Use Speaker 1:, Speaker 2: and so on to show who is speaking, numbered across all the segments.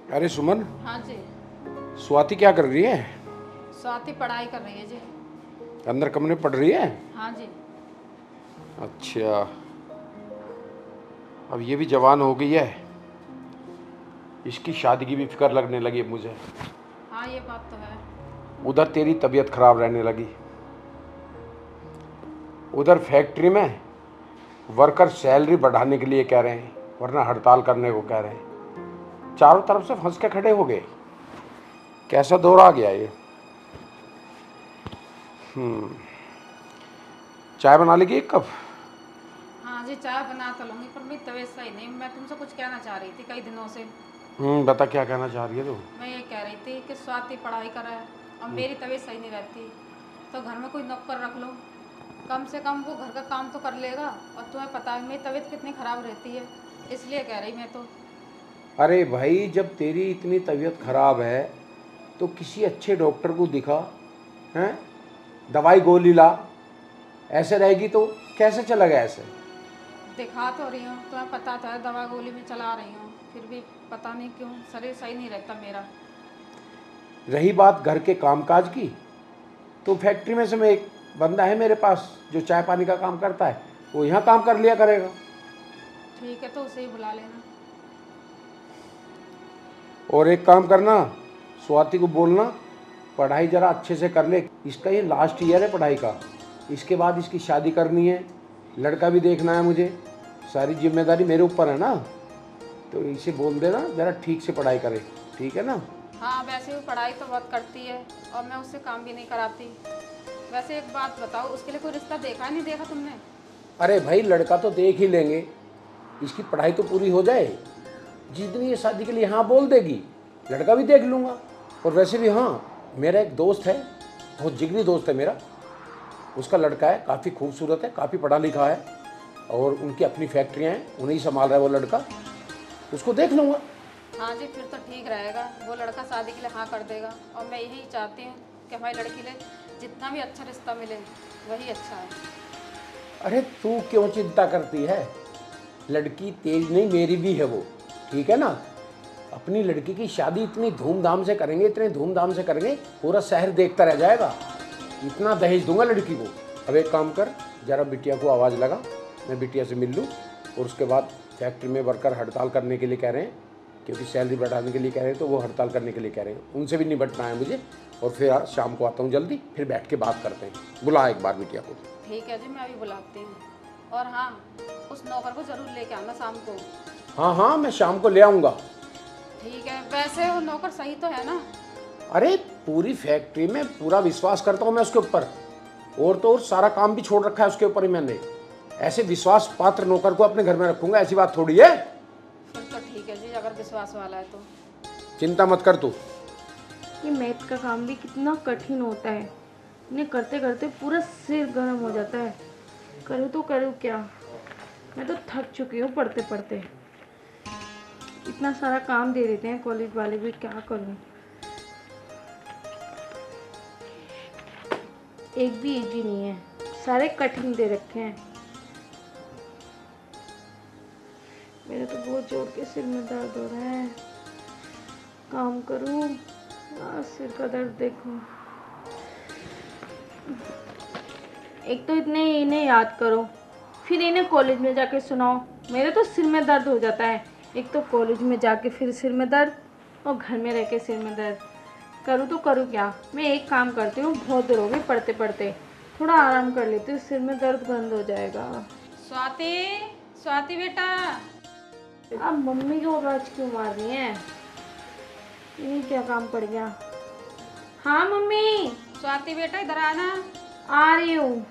Speaker 1: अरे सुमन,
Speaker 2: हाँ जी।
Speaker 1: स्वाति क्या कर रही है?
Speaker 2: स्वाति पढ़ाई कर रही है जी।
Speaker 1: अंदर कमरे में पढ़ रही है?
Speaker 2: हाँ जी।
Speaker 1: अच्छा, अब ये भी जवान हो गई है, इसकी शादी की भी फिक्र लगने लगी है मुझे।
Speaker 2: हाँ ये बात तो है।
Speaker 1: उधर तेरी तबीयत खराब रहने लगी, उधर फैक्ट्री में वर्कर सैलरी बढ़ाने के लिए कह रहे हैं, वरना हड़ताल करने को कह रहे हैं। चारों तरफ से फंस के खड़े हो गए। कैसा दौर आ गया ये। चाय बना लेगी एक कप?
Speaker 2: हाँ जी चाय बना तो लूँगी, पर मेरी तबीयत सही नहीं। मैं तुमसे कुछ कहना चाह रही थी कई दिनों से।
Speaker 1: बता क्या कहना चाह रही है तू?
Speaker 2: मैं ये कह रही थी कि स्वाति पढ़ाई करे और मेरी तबीयत सही नहीं रहती, तो घर में कोई नौकर रख लो, कम से कम वो घर का काम तो कर लेगा। और तुम्हें पता है मेरी तबीयत कितनी ख़राब रहती है, इसलिए कह रही मैं तो।
Speaker 1: अरे भाई, जब तेरी इतनी तबीयत खराब है तो किसी अच्छे डॉक्टर को दिखा, हैं? दवाई गोली ला। ऐसे रहेगी तो कैसे चलेगा ऐसे?
Speaker 2: दिखा तो रही हूँ, तुम्हें पता तो है, दवा गोली में चला रही हूँ, फिर भी पता नहीं क्यों शरीर सही नहीं रहता मेरा।
Speaker 1: रही बात घर के कामकाज की, तो फैक्ट्री में से मैं एक बंदा है मेरे पास जो चाय पानी का काम करता है, वो यहाँ काम कर लिया करेगा।
Speaker 2: ठीक है तो उसे ही बुला लेना।
Speaker 1: और एक काम करना, स्वाति को बोलना पढ़ाई ज़रा अच्छे से कर ले। इसका ये लास्ट ईयर है पढ़ाई का, इसके बाद इसकी शादी करनी है, लड़का भी देखना है मुझे, सारी जिम्मेदारी मेरे ऊपर है ना। तो इसे बोल देना ज़रा ठीक से पढ़ाई करे, ठीक है ना?
Speaker 2: हाँ वैसे भी पढ़ाई तो बहुत करती है और मैं उससे काम भी नहीं कराती। वैसे एक बात बताओ, उसके लिए कोई रिश्ता देखा है नहीं देखा तुमने?
Speaker 1: अरे भाई, लड़का तो देख ही लेंगे, इसकी पढ़ाई तो पूरी हो जाए। जिस दिन ये शादी के लिए हाँ बोल देगी, लड़का भी देख लूँगा। और वैसे भी हाँ, मेरा एक दोस्त है, बहुत जिगरी दोस्त है मेरा, उसका लड़का है, काफ़ी खूबसूरत है, काफ़ी पढ़ा लिखा है, और उनकी अपनी फैक्ट्रियाँ हैं, उन्हें ही संभाल रहा है वो लड़का, उसको देख लूँगा।
Speaker 2: हाँ जी फिर तो ठीक रहेगा, वो लड़का शादी के लिए हाँ कर देगा। और मैं यही चाहती हूँ कि हमारी लड़की लिए जितना भी अच्छा रिश्ता मिले वही अच्छा है।
Speaker 1: अरे तू क्यों चिंता करती है? लड़की तेज नहीं, मेरी भी है वो, ठीक है ना? अपनी लड़की की शादी इतनी धूमधाम से करेंगे, इतने धूमधाम से करेंगे, पूरा शहर देखता रह जाएगा। इतना दहेज दूंगा लड़की को। अब एक काम कर, जरा बिटिया को आवाज़ लगा, मैं बिटिया से मिल लूँ, और उसके बाद फैक्ट्री में वर्कर हड़ताल करने के लिए कह रहे हैं, क्योंकि सैलरी बढ़ाने के लिए कह रहे हैं, तो वो हड़ताल करने के लिए कह रहे हैं, उनसे भी निपटना है मुझे। और फिर आज शाम को आता हूँ जल्दी, फिर बैठ के बात करते हैं। बुला एक बार बिटिया को।
Speaker 2: ठीक है जी मैं अभी बुलाती हूँ। और हाँ, उस नौकर को ज़रूर लेके आना शाम को।
Speaker 1: हाँ हाँ, मैं शाम को ले आऊँगा।
Speaker 2: ठीक है, वैसे वो नौकर सही तो है ना?
Speaker 1: अरे पूरी फैक्ट्री में पूरा विश्वास करता हूँ मैं उसके ऊपर, और तो और सारा काम भी छोड़ रखा है उसके ऊपर ही मैंने। ऐसे विश्वास पात्र नौकर को अपने घर में रखूंगा, ऐसी बात थोड़ी है।
Speaker 2: फिर तो ठीक है जी, अगर विश्वास वाला है तो।
Speaker 1: चिंता मत कर तू।
Speaker 3: ये मैथ का काम भी कितना कठिन होता है, इन्हें करते करते पूरा सिर गर्म हो जाता है। करूँ तो करूँ क्या, मैं तो थक चुकी हूँ पढ़ते पढ़ते। इतना सारा काम दे देते हैं कॉलेज वाले भी, क्या करूँ। एक भी इजी नहीं है, सारे कठिन दे रखे हैं। मेरे तो बहुत जोर के सिर में दर्द हो रहा है, काम करूँ सिर का दर्द देखो। एक तो इतने इन्हें याद करो, फिर इन्हें कॉलेज में जाके सुनाओ, मेरे तो सिर में दर्द हो जाता है। एक तो कॉलेज में जाके फिर सिर में दर्द, और घर में रह के सिर में दर्द। करूँ तो करूँ क्या। मैं एक काम करती हूँ, बहुत देर हो गई पढ़ते पढ़ते, थोड़ा आराम कर लेती हूँ, सिर में दर्द बंद हो जाएगा।
Speaker 2: स्वाति, स्वाति बेटा।
Speaker 3: अब मम्मी को आवाज़ क्यों मार रही है, ये क्या काम पड़ गया। हाँ मम्मी।
Speaker 2: स्वाति बेटा इधर आना।
Speaker 3: आ रही हूँ।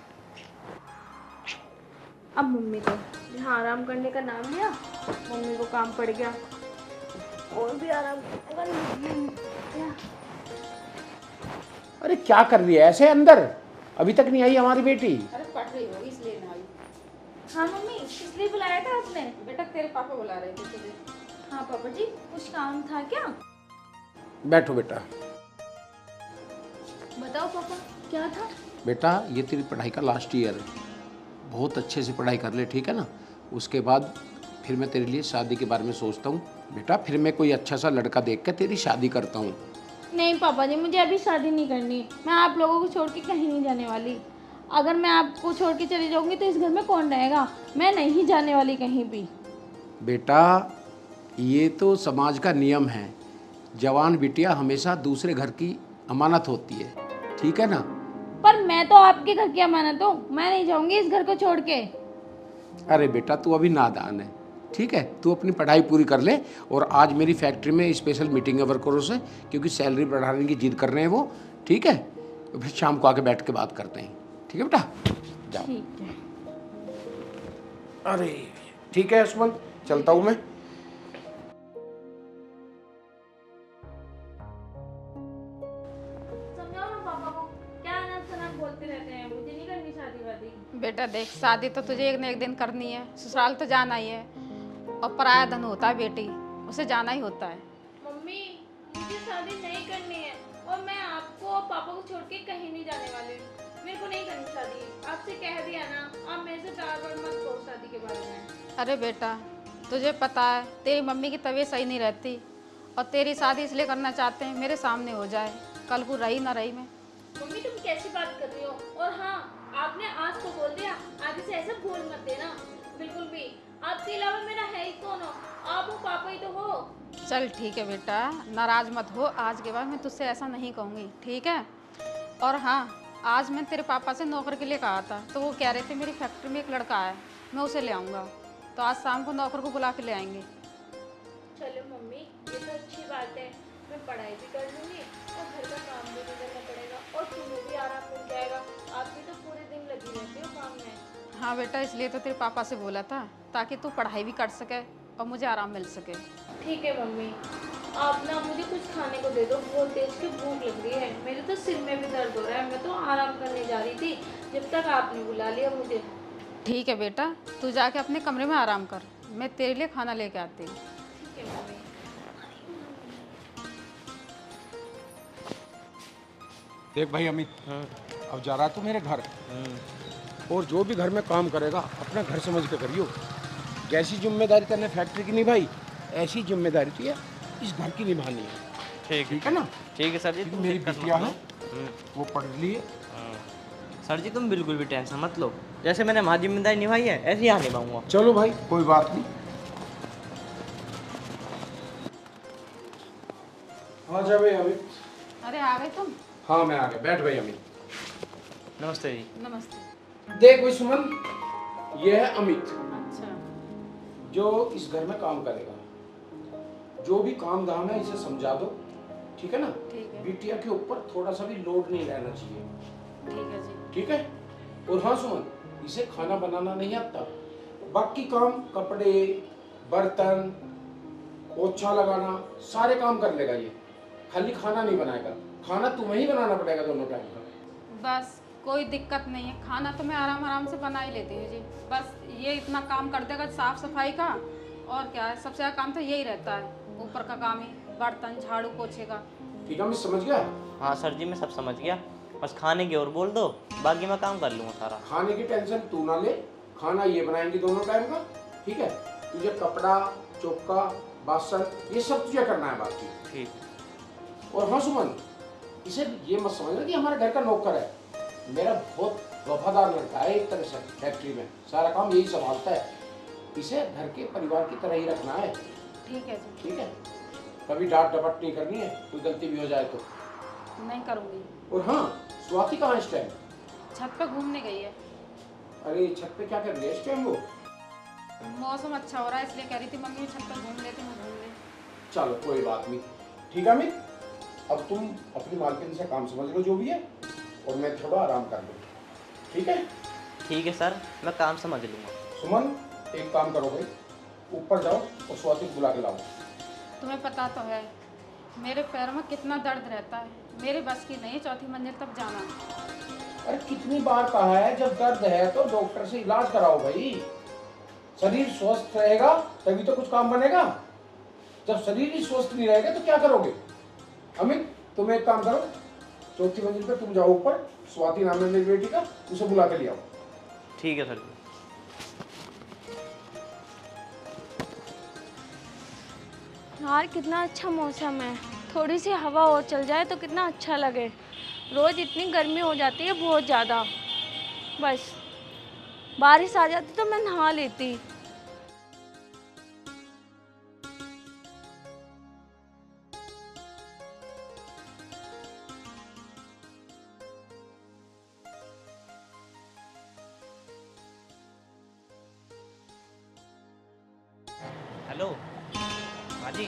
Speaker 3: अब मम्मी को यहाँ आराम करने का नाम लिया, मम्मी को काम पड़ गया, और भी आराम करने।
Speaker 1: अरे क्या कर रही है ऐसे अंदर? अभी तक नहीं आई हमारी बेटी?
Speaker 2: अरे पढ़ रही होगी इसलिए ना आई।
Speaker 3: हाँ मम्मी, इसलिए बुलाया था आपने?
Speaker 2: बेटा तेरे पापा बुला रहे थे तुझे।
Speaker 3: हाँ पापा जी, कुछ काम था क्या?
Speaker 1: बैठो बेटा।
Speaker 3: बताओ पापा, क्या था?
Speaker 1: बेटा, ये तेरी पढ़ाई का लास्ट ईयर है, बहुत अच्छे से पढ़ाई कर ले, ठीक है ना? उसके बाद फिर मैं तेरे लिए शादी के बारे में सोचता हूँ बेटा। फिर मैं कोई अच्छा सा लड़का देख कर तेरी शादी करता हूँ।
Speaker 3: नहीं पापा जी, मुझे अभी शादी नहीं करनी। मैं आप लोगों को छोड़ के कहीं नहीं जाने वाली। अगर मैं आपको छोड़ के चली जाऊंगी तो इस घर में कौन रहेगा? मैं नहीं जाने वाली कहीं भी।
Speaker 1: बेटा ये तो समाज का नियम है, जवान बिटिया हमेशा दूसरे घर की अमानत होती है, ठीक है ना।
Speaker 3: पर मैं तो आपके घर की अमानत हूँ, मैं नहीं जाऊंगी इस घर को छोड़ के।
Speaker 1: अरे बेटा तू अभी नादान है, ठीक है। तू अपनी पढ़ाई पूरी कर ले और आज मेरी फैक्ट्री में स्पेशल मीटिंग है वर्करों से, क्योंकि सैलरी बढ़ाने की जिद कर रहे हैं वो, ठीक है। तो फिर शाम को आके बैठ के बात करते हैं, ठीक है बेटा। जाओ।
Speaker 3: ठीक है।
Speaker 1: अरे ठीक है सुमन, चलता हूँ मैं।
Speaker 3: समझाओ ना पापा को, क्या अनाप शनाप बोलते रहते हैं। मुझे नहीं करनी शादी वादी।
Speaker 2: बेटा देख, शादी तो तुझे एक न एक दिन करनी है, ससुराल तो जाना ही है। और पराया धन होता है बेटी, उसे जाना ही होता है।
Speaker 3: मम्मी, मुझे शादी नहीं करनी है और मैं आपको और पापा को छोड़ के कहीं नहीं जाने वाली हूँ। मेरे को नहीं करनी शादी। आपसे कह दिया ना, आप मेरे से प्यार व्यार मत करो शादी के बारे में।
Speaker 2: अरे बेटा, तुझे पता है तेरी मम्मी की तबीयत सही नहीं रहती, और तेरी शादी इसलिए करना चाहते हैं मेरे सामने हो जाए, कल को रही ना रही मैं।
Speaker 3: मम्मी तुम कैसी बात कर रही हो? और हाँ, आपने आज तो बोल दिया, आगे से ऐसा भूल मत देना बिल्कुल भी। आपके अलावा मेरा है ही कौन हो? आप हो, पापा ही तो हो।
Speaker 2: चल ठीक है बेटा, नाराज मत हो। आज के बाद मैं तुझसे ऐसा नहीं कहूँगी, ठीक है। और हाँ, आज मैं तेरे पापा से नौकर के लिए कहा था, तो वो कह रहे थे मेरी फैक्ट्री में एक लड़का है, मैं उसे ले आऊँगा। तो आज शाम को नौकर को बुला के ले आएंगे।
Speaker 3: चलो मम्मी, ये तो अच्छी बात है। मैं पढ़ाई भी कर लूँगी और घर का काम भी नहीं करना पड़ेगा और तुम्हें भी आराम मिल जाएगा। आप भी तो पूरे दिन लगी रहती हो काम में।
Speaker 2: हाँ बेटा, इसलिए तो तेरे पापा से बोला था, ताकि तू पढ़ाई भी कर सके और मुझे आराम मिल सके।
Speaker 3: ठीक है मम्मी, आप ना मुझे कुछ खाने को दे दो, बहुत तेज की भूख लग रही है। मेरे तो सिर में भी दर्द हो रहा है। मैं तो आराम करने जा रही थी, जब तक आपने बुला लिया मुझे।
Speaker 2: ठीक है बेटा, तू जाके अपने कमरे में आराम कर, मैं तेरे लिए खाना लेके आती हूँ।
Speaker 3: ठीक है मम्मी।
Speaker 1: देख भाई अमित, अब जा रहा तू मेरे घर, और जो भी घर में काम करेगा अपना घर समझ के करियो। जैसी जिम्मेदारी तेने फैक्ट्री की निभाई, ऐसी जिम्मेदारी तुझे इस घर की निभानी है, ठीक है ना।
Speaker 4: ठीक है सर जी।
Speaker 1: क्योंकि मेरी बिटिया है, वो पढ़ रही है।
Speaker 4: सर जी तुम बिल्कुल भी टेंशन मत लो, जैसे मैंने वहाँ जिम्मेदारी निभाई है ऐसे यहाँ निभाऊंगा।
Speaker 1: चलो भाई, कोई बात नहीं। आ जा भाई अमित।
Speaker 2: अरे आ गए तुम?
Speaker 1: हाँ मैं आ गया, बैठ भाई अमित।
Speaker 4: नमस्ते जी।
Speaker 2: नमस्ते।
Speaker 1: देख भाई सुमन, ये है अमित,
Speaker 2: अच्छा।
Speaker 1: जो इस घर में काम करेगा। जो भी काम धाम है इसे समझा दो, ठीक है ना।
Speaker 2: ठीक है।
Speaker 1: बिटिया के ऊपर थोड़ा सा भी लोड नहीं रहना चाहिए,
Speaker 2: ठीक है जी।
Speaker 1: ठीक है। और हाँ सुमन, इसे खाना बनाना नहीं आता, बाकी काम कपड़े बर्तन पोछा लगाना सारे काम कर लेगा ये, खाली खाना नहीं बनाएगा। खाना तुम्हें ही बनाना पड़ेगा दोनों टाइम का।
Speaker 2: बस कोई दिक्कत नहीं है, खाना तो मैं आराम आराम से बना ही लेती हूँ जी। बस ये इतना काम कर देगा साफ सफाई का, और क्या है, सबसे ज़्यादा काम तो यही रहता है, ऊपर का काम ही, बर्तन झाड़ू पोछे का।
Speaker 1: ठीक है मैं समझ गया।
Speaker 4: हाँ सर जी, मैं सब समझ गया। बस खाने की और बोल दो, बाकी मैं काम कर लूँगा सारा।
Speaker 1: खाने की टेंशन तू ना ले, खाना ये बनाएंगी दोनों टाइम का, ठीक है। तुझे कपड़ा चौका बासन ये सब तुझे करना है बाकी।
Speaker 4: ठीक।
Speaker 1: और हाँ सुमन, इसे ये मत समझना कि हमारे घर का नौकर है, मेरा बहुत वफादार लड़का है एक तरह से। फैक्ट्री में सारा काम यही संभालता है, इसे घर के परिवार की तरह ही रखना है,
Speaker 2: ठीक है जी।
Speaker 1: ठीक है। कभी डांट डपट नहीं करनी है, कोई गलती भी हो जाए तो।
Speaker 2: नहीं करूँगी।
Speaker 1: और हाँ, स्वाति कहाँ है इस टाइम?
Speaker 2: छत पे घूमने गई है।
Speaker 1: अरे छत पे क्या कर रही है इस टाइम वो?
Speaker 2: मौसम अच्छा हो रहा है इसलिए कह रही थी मम्मी छत पे घूम लेती हूँ, घूम ले।
Speaker 1: चलो कोई बात नहीं, ठीक है अमित। अब तुम अपनी मालकिन से काम समझ लो जो भी है, और मैं थोड़ा आराम कर लूँ, ठीक है।
Speaker 4: ठीक है सर, मैं काम समझ लूँगा।
Speaker 1: सुमन एक काम करो भाई, ऊपर जाओ और स्वाति को बुला के लाओ।
Speaker 2: तुम्हें पता तो है मेरे पैर में कितना दर्द रहता है, मेरे बस की नहीं चौथी मंजिल तक जाना।
Speaker 1: अरे कितनी बार कहा है, जब दर्द है तो डॉक्टर से इलाज कराओ भाई। शरीर स्वस्थ रहेगा तभी तो कुछ काम बनेगा, जब शरीर ही स्वस्थ नहीं रहेगा तो क्या करोगे। अमित तुम एक काम करो, चौथी मंजिल पे तुम जाओ ऊपर, स्वाति नाम है मेरी बेटी का, उसे बुला के ले आओ।
Speaker 4: ठीक है सर जी।
Speaker 3: यार कितना अच्छा मौसम है, थोड़ी सी हवा और चल जाए तो कितना अच्छा लगे। रोज़ इतनी गर्मी हो जाती है बहुत ज़्यादा, बस बारिश आ जाती तो मैं नहा लेती।
Speaker 4: हेलो हाँ जी।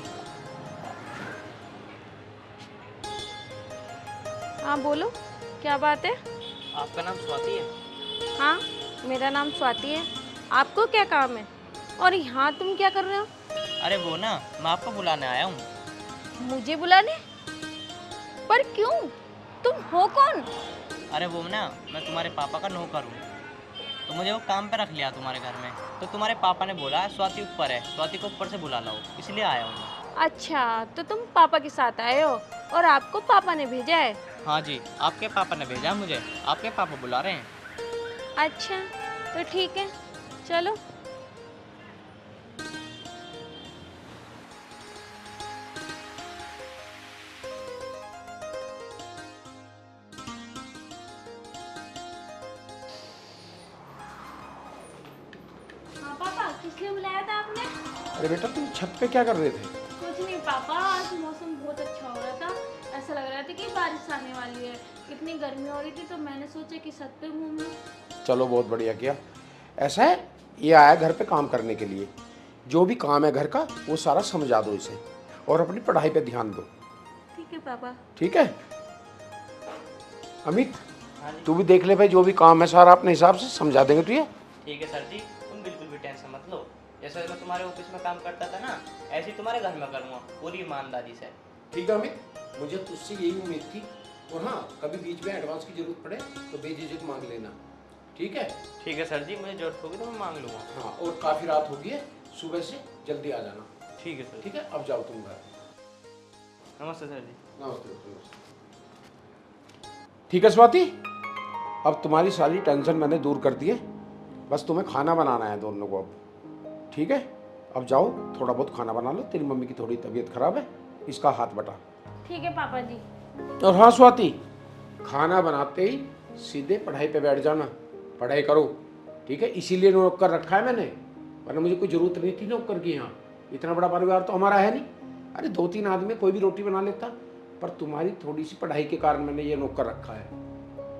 Speaker 3: हाँ बोलो, क्या बात है?
Speaker 4: आपका नाम स्वाति है?
Speaker 3: हाँ मेरा नाम स्वाति है, आपको क्या काम है? और यहाँ तुम क्या कर रहे हो?
Speaker 4: अरे वो ना, मैं आपको बुलाने आया हूँ।
Speaker 3: मुझे बुलाने? पर क्यों? तुम हो कौन?
Speaker 4: अरे वो ना, मैं तुम्हारे पापा का नौकर हूँ, तो मुझे वो काम पे रख लिया तुम्हारे घर में। तो तुम्हारे पापा ने बोला स्वाति ऊपर है, स्वाति को ऊपर से बुला लाओ, इसलिए आया हूँ मैं।
Speaker 3: अच्छा, तो तुम पापा के साथ आए हो और आपको पापा ने भेजा है?
Speaker 4: हाँ जी, आपके पापा ने भेजा मुझे, आपके पापा बुला रहे हैं।
Speaker 3: अच्छा तो ठीक है, चलो। हाँ पापा, किस लिए बुलाया था आपने?
Speaker 1: अरे बेटा तुम छत पे क्या कर रहे थे?
Speaker 3: कुछ नहीं पापा, आज मौसम बहुत अच्छा हो रहा था, ऐसा लग रहा था कि बारिश आने वाली है। इतनी गर्मी हो रही थी तो मैंने सोचा कि छत पे घूम लूं।
Speaker 1: चलो बहुत बढ़िया किया। ऐसा है, ये आया घर पे काम करने के लिए। जो भी काम है घर का वो सारा समझा दो इसे और अपनी पढ़ाई पे ध्यान दो।
Speaker 3: ठीक है पापा।
Speaker 1: ठीक है अमित,
Speaker 4: हाँ जी।
Speaker 1: तू भी देख ले भाई, जो भी काम है सारा अपने हिसाब से समझा देंगे तुझे।
Speaker 4: ठीक है सर जी, तुम बिल्कुल भी टेंशन मत लो। जैसे मैं तुम्हारे ऑफिस में काम करता था ना, ऐसे ही तुम्हारे घर में करूँगा, पूरी ईमानदारी से।
Speaker 1: ठीक है अमित, मुझे तुझसे यही उम्मीद थी। और हाँ, कभी बीच में एडवांस की जरूरत पड़े तो बेझिझक मांग लेना। ठीक है?
Speaker 4: ठीक है सर जी, मुझे जरूरत होगी तो मैं मांग लूँगा।
Speaker 1: हाँ, और काफ़ी रात होगी है, सुबह से जल्दी आ जाना।
Speaker 4: ठीक है सर।
Speaker 1: ठीक है, अब जाओ तुम घर।
Speaker 4: नमस्ते सर जी।
Speaker 1: नमस्ते नमस्ते। ठीक है स्वाति, अब तुम्हारी सारी टेंशन मैंने दूर कर दी है। बस तुम्हें खाना बनाना है दोनों को अब। ठीक है, अब जाओ थोड़ा बहुत खाना बना लो। तेरी मम्मी की थोड़ी तबीयत खराब है, इसका हाथ बटा।
Speaker 3: ठीक है पापा जी।
Speaker 1: और हाँ स्वाति, खाना बनाते ही सीधे पढ़ाई पे बैठ जाना, पढ़ाई करो। ठीक है, इसीलिए नौकर रखा है मैंने, वरना मुझे कोई ज़रूरत नहीं थी नौकर की। यहाँ इतना बड़ा परिवार तो हमारा है नहीं। अरे 2-3 आदमी कोई भी रोटी बना लेता, पर तुम्हारी थोड़ी सी पढ़ाई के कारण मैंने ये नौकर रखा है।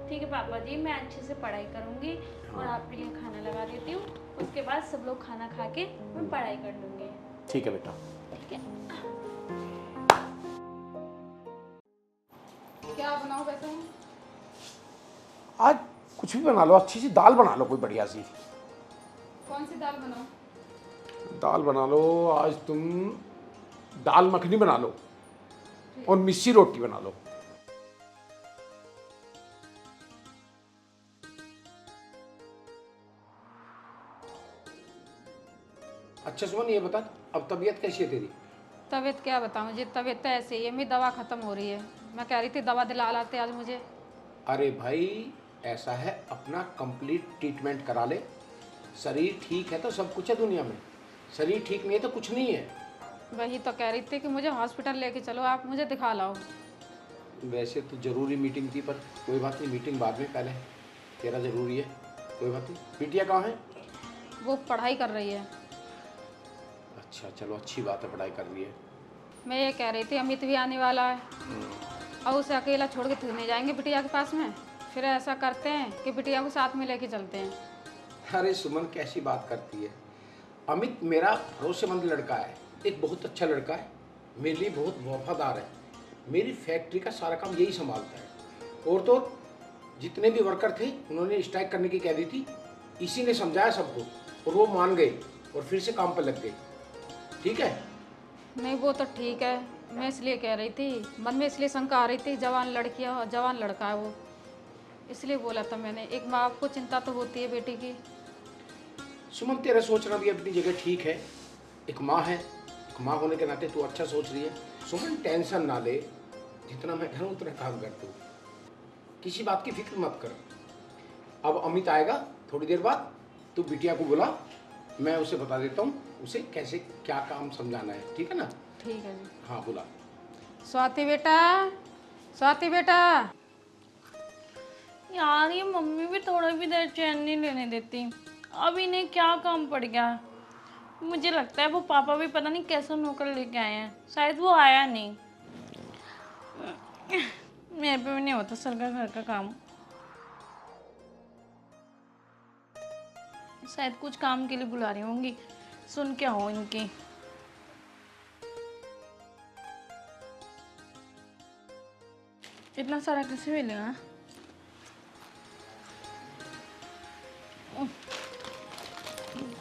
Speaker 3: ठीक है पापा जी, मैं अच्छे से पढ़ाई करूंगी और आपके लिए खाना लगा देती हूँ। उसके बाद सब लोग खाना खा के मैं पढ़ाई कर लूँगी।
Speaker 1: ठीक है बेटा।
Speaker 3: ठीक है।
Speaker 2: क्या बनाओ वैसे?
Speaker 1: आज कुछ भी बना लो, अच्छी सी दाल बना लो, कोई बढ़िया सी
Speaker 2: कौन सी दाल बनाओ?
Speaker 1: दाल बना लो। आज तुम दाल मखनी बना लो और मिस्सी रोटी बना लो। अच्छा सुमन, ये बता, अब तबीयत कैसी है तेरी?
Speaker 2: तबीयत क्या बताऊँ जी, तबीयत तो ऐसे ही है, मेरी दवा ख़त्म हो रही है। मैं कह रही थी दवा दिला लाते आज मुझे।
Speaker 1: अरे भाई ऐसा है, अपना कंप्लीट ट्रीटमेंट करा ले। शरीर ठीक है तो सब कुछ है दुनिया में, शरीर ठीक नहीं है तो कुछ नहीं है।
Speaker 2: वही तो कह रही थी कि मुझे हॉस्पिटल लेके चलो, आप मुझे दिखा लाओ।
Speaker 1: वैसे तो ज़रूरी मीटिंग थी, पर कोई बात नहीं, मीटिंग बाद में, पहले तेरा ज़रूरी है। कोई बात नहीं। बिटिया कहाँ है?
Speaker 2: वो पढ़ाई कर रही है।
Speaker 1: अच्छा चलो, अच्छी बात है, पढ़ाई कर रही है।
Speaker 2: मैं ये कह रही थी अमित भी आने वाला है, और उसे अकेला छोड़ के फिर नहीं जाएंगे बिटिया के पास में। फिर ऐसा करते हैं कि बिटिया को साथ में लेके चलते हैं।
Speaker 1: अरे सुमन कैसी बात करती है, अमित मेरा भरोसेमंद लड़का है, एक बहुत अच्छा लड़का है, मेरे लिए बहुत वफादार है। मेरी फैक्ट्री का सारा काम यही संभालता है। और तो जितने भी वर्कर थे उन्होंने स्ट्राइक करने की कह दी थी, इसी ने समझाया सबको और वो मान गए और फिर से काम पर लग गए। ठीक है?
Speaker 2: नहीं वो तो ठीक है, मैं इसलिए कह रही थी, मन में इसलिए शंका आ रही थी, जवान लड़की है और जवान लड़का है वो, इसलिए बोला था मैंने। एक माँ बाप को चिंता तो होती है बेटी की।
Speaker 1: सुमन तेरा सोचना भी अपनी जगह ठीक है, एक माँ है, एक माँ होने के नाते तू अच्छा सोच रही है। सुमन टेंशन ना ले, जितना मैं करूँ उतना काम कर, तू किसी बात की फिक्र मत कर। अब अमित आएगा थोड़ी देर बाद, तू बिटिया को बुला, मैं उसे बता देता हूँ उसे कैसे क्या काम समझाना है। ठीक है ना?
Speaker 2: ठीक है जी।
Speaker 1: हाँ बुला।
Speaker 2: स्वाति बेटा, स्वाति बेटा।
Speaker 3: यार ये मम्मी भी थोड़ा भी देर चैन नहीं लेने देती। अब इन्हें क्या काम पड़ गया। मुझे लगता है वो पापा भी पता नहीं कैसा नौकर लेके आए हैं, शायद वो आया नहीं। मेरे पे भी नहीं होता सर का घर का काम। शायद कुछ काम के लिए बुला रही होंगी, सुन क्या हो इनकी। इतना सारा कैसे मिलेगा।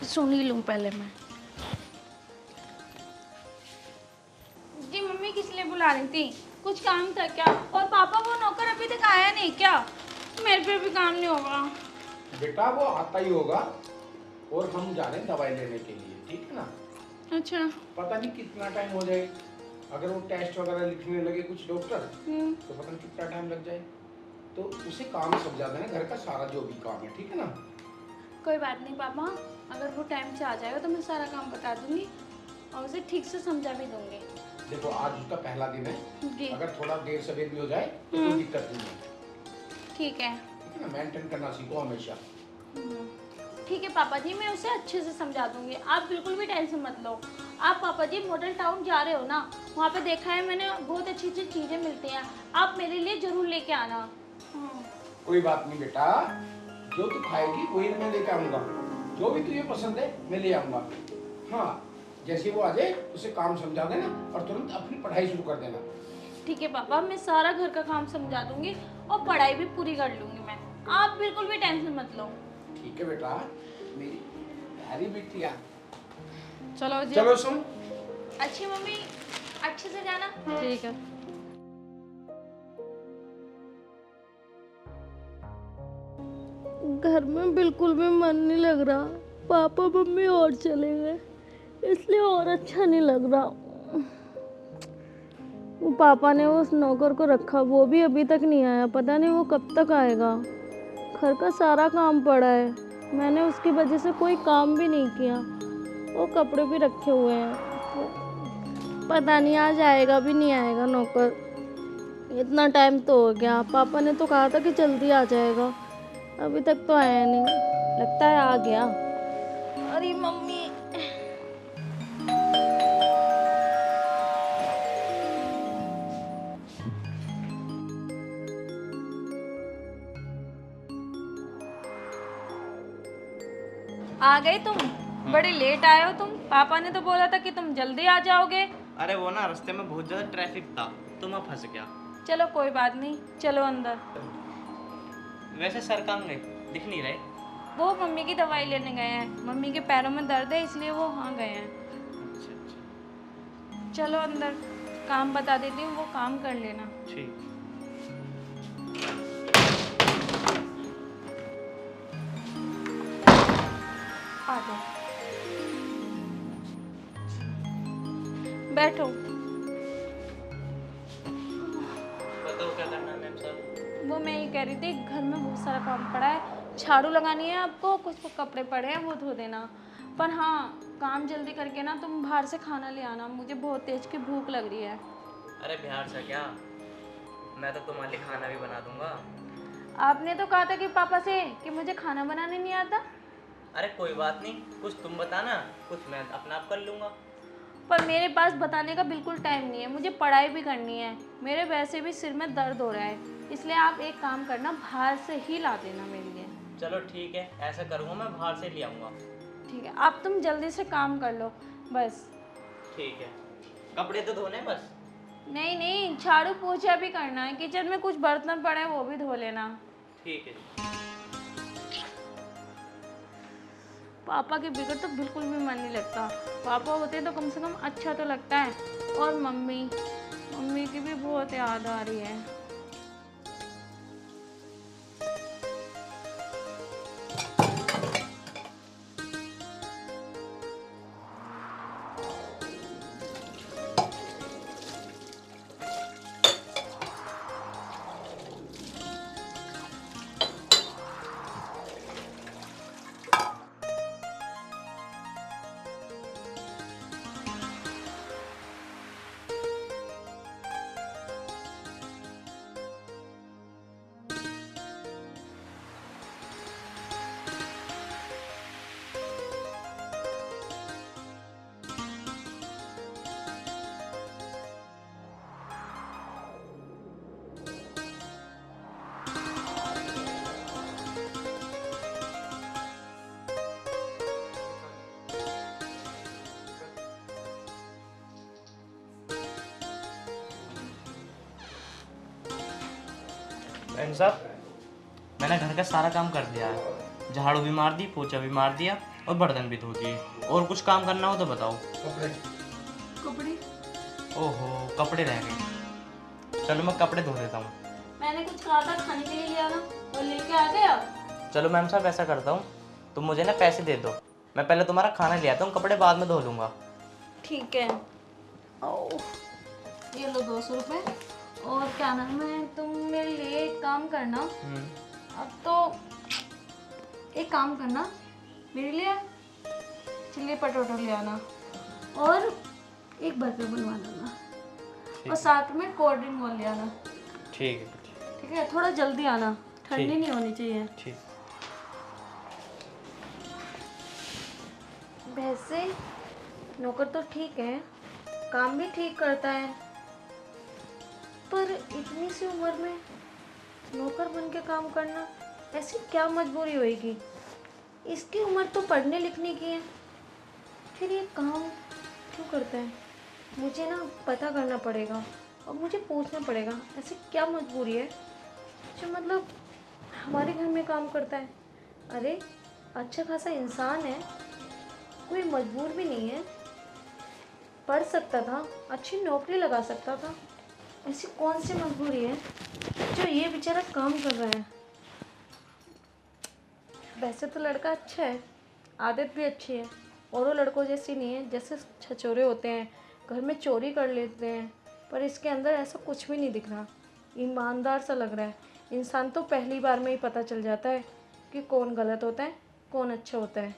Speaker 3: सुन ही लूं पहले मैं। जी मम्मी किस लिए बुला रही थी, कुछ काम था क्या? और पापा वो नौकर अभी तक आया नहीं क्या? मेरे पे भी काम नहीं होगा।
Speaker 1: बेटा वो आता ही होगा, और हम जा रहे हैं दवाई लेने के लिए, ठीक है ना।
Speaker 3: अच्छा।
Speaker 1: पता नहीं कितना टाइम हो जाए, अगर वो टेस्ट वगैरह लिखने लगे कुछ डॉक्टर तो पता नहीं कितना टाइम लग जाए। तो उसे काम समझा देना, घर का सारा जो भी काम है, ठीक है ना।
Speaker 3: कोई बात नहीं पापा, अगर वो टाइम से आ जाएगा तो मैं सारा काम बता दूंगी और उसे ठीक से समझा भी दूंगी।
Speaker 1: देखो आज उसका पहला दिन है,
Speaker 3: जी
Speaker 1: अगर थोड़ा देर सवेर भी हो जाए तो कोई दिक्कत नहीं है,
Speaker 3: ठीक है।
Speaker 1: ठीक है ना। मेंटेन करना सीखो हमेशा।
Speaker 3: ठीक है पापा जी, मैं उसे अच्छे से समझा दूंगी, आप बिल्कुल भी टेंशन मत लो। आप पापा जी मॉडल टाउन जा रहे हो ना, वहाँ पे देखा है मैंने, बहुत अच्छी अच्छी चीज़ें मिलती हैं, आप मेरे लिए ज़रूर लेके आना।
Speaker 1: कोई बात नहीं बेटा, जो तू खाएगी वही मैं लेके आऊंगा, जो भी तुझे पसंद है मैं ले आऊंगा। हाँ जैसे वो आ जाए उसे काम समझा देना और तुरंत अपनी पढ़ाई शुरू कर देना।
Speaker 3: ठीक है पापा, मैं सारा घर का काम समझा दूंगी और पढ़ाई भी पूरी कर लूंगी मैं, आप बिल्कुल भी टेंशन मत लो।
Speaker 1: ठीक है बेटा, मेरी प्यारी बिटिया।
Speaker 2: चलो जी।
Speaker 1: चलो सुन।
Speaker 3: अच्छी मम्मी, अच्छे से जाना।
Speaker 2: ठीक है।
Speaker 3: घर में बिल्कुल भी मन नहीं लग रहा, पापा मम्मी और चले गए इसलिए और अच्छा नहीं लग रहा। वो पापा ने उस नौकर को रखा, वो भी अभी तक नहीं आया, पता नहीं वो कब तक आएगा। घर का सारा काम पड़ा है, मैंने उसकी वजह से कोई काम भी नहीं किया। वो कपड़े भी रखे हुए हैं, पता नहीं आज आएगा भी नहीं आएगा नौकर। इतना टाइम तो हो गया, पापा ने तो कहा था कि जल्दी आ जाएगा, अभी तक तो आया नहीं, लगता है आ गया। अरे मम्मी, आ गए तुम? बड़े लेट आए हो तुम, पापा ने तो बोला था कि तुम जल्दी आ जाओगे।
Speaker 4: अरे वो ना रास्ते में बहुत ज़्यादा ट्रैफिक था तो मैं फंस गया।
Speaker 3: चलो कोई बात नहीं, चलो अंदर।
Speaker 4: वैसे सर कहाँ गए, दिख नहीं रहे।
Speaker 3: वो मम्मी की दवाई लेने गए हैं, मम्मी के पैरों में दर्द है इसलिए वो वहाँ गए हैं।
Speaker 4: अच्छा अच्छा
Speaker 3: चलो अंदर, काम बता देती हूँ, वो काम कर लेना।
Speaker 4: ठीक।
Speaker 3: आ जाओ, बैठो।
Speaker 4: बताओ क्या करना है मैम सर।
Speaker 3: वो मैं ये कह रही थी, घर में बहुत सारा काम पड़ा है, झाड़ू लगानी है आपको, कुछ कपड़े पड़े हैं वो धो देना। पर हाँ, काम जल्दी करके ना तुम बाहर से खाना ले आना, मुझे बहुत तेज की भूख लग रही है।
Speaker 4: अरे बिहार से क्या, मैं तो तुम्हारे लिए खाना भी बना दूंगा।
Speaker 3: आपने तो कहा था कि पापा से कि मुझे खाना बनाने नहीं आता।
Speaker 4: अरे कोई बात नहीं, कुछ तुम बताना, कुछ मैं अपना आप कर लूँगा।
Speaker 3: पर मेरे पास बताने का बिल्कुल टाइम नहीं है, मुझे पढ़ाई भी करनी है, मेरे वैसे भी सिर में दर्द हो रहा है, इसलिए आप एक काम करना, बाहर से ही ला देना मेरे लिए।
Speaker 4: चलो ठीक है, ऐसा करूँगा, मैं बाहर से ले आऊँगा।
Speaker 3: ठीक है, आप तुम जल्दी से काम कर लो बस।
Speaker 4: ठीक है, कपड़े तो धोने बस।
Speaker 3: नहीं नहीं, झाड़ू पोछा भी करना है, किचन में कुछ बर्तन पड़े हैं वो भी धो लेना।
Speaker 4: ठीक है।
Speaker 3: पापा के बिगड़ तो बिल्कुल भी मन नहीं लगता, पापा होते तो कम से कम अच्छा तो लगता है। और मम्मी, मम्मी की भी बहुत याद आ रही है।
Speaker 4: एम साहब, मैंने घर का सारा काम कर दिया है। झाड़ू भी मार दी, पोछा भी मार दिया और बर्तन भी धो दिए। और कुछ काम करना हो तो बताओ।
Speaker 3: कपड़े
Speaker 4: ओहो, कपड़े रह गए। चलो मैं कपड़े धो देता हूँ।
Speaker 3: मैंने कुछ कहा था खाने के लिए लिया ना, और लेके आ गया।
Speaker 4: चलो मैम साहब, ऐसा करता हूँ, तुम मुझे ना पैसे दे दो, मैं पहले तुम्हारा खाना ले आता हूँ, कपड़े बाद में धो लूँगा।
Speaker 3: ठीक है। ओ, ये लो 200 रुपये। और क्या नाम है, तुम मेरे लिए एक काम करना। अब तो एक काम करना, मेरे लिए चिल्ली पटेटो ले आना और एक बर्गर बनवा देना, और साथ में कोल्ड ड्रिंक वो ले आना।
Speaker 4: ठीक है।
Speaker 3: ठीक है, थोड़ा जल्दी आना, ठंडी नहीं होनी चाहिए।
Speaker 4: ठीक।
Speaker 3: वैसे नौकर तो ठीक है, काम भी ठीक करता है, पर इतनी सी उम्र में नौकर बन के काम करना, ऐसी क्या मजबूरी होएगी? इसकी उम्र तो पढ़ने लिखने की है, फिर ये काम क्यों करता है? मुझे ना पता करना पड़ेगा और मुझे पूछना पड़ेगा, ऐसी क्या मजबूरी है जो मतलब हमारे घर में काम करता है। अरे अच्छा खासा इंसान है, कोई मजबूर भी नहीं है, पढ़ सकता था, अच्छी नौकरी लगा सकता था। ऐसी कौन सी मजबूरी है जो ये बेचारा काम कर रहा है? वैसे तो लड़का अच्छा है, आदत भी अच्छी है, औरों लड़कों जैसी नहीं है, जैसे छछोरे होते हैं, घर में चोरी कर लेते हैं, पर इसके अंदर ऐसा कुछ भी नहीं दिख रहा, ईमानदार सा लग रहा है। इंसान तो पहली बार में ही पता चल जाता है कि कौन गलत होता है, कौन अच्छा होता है।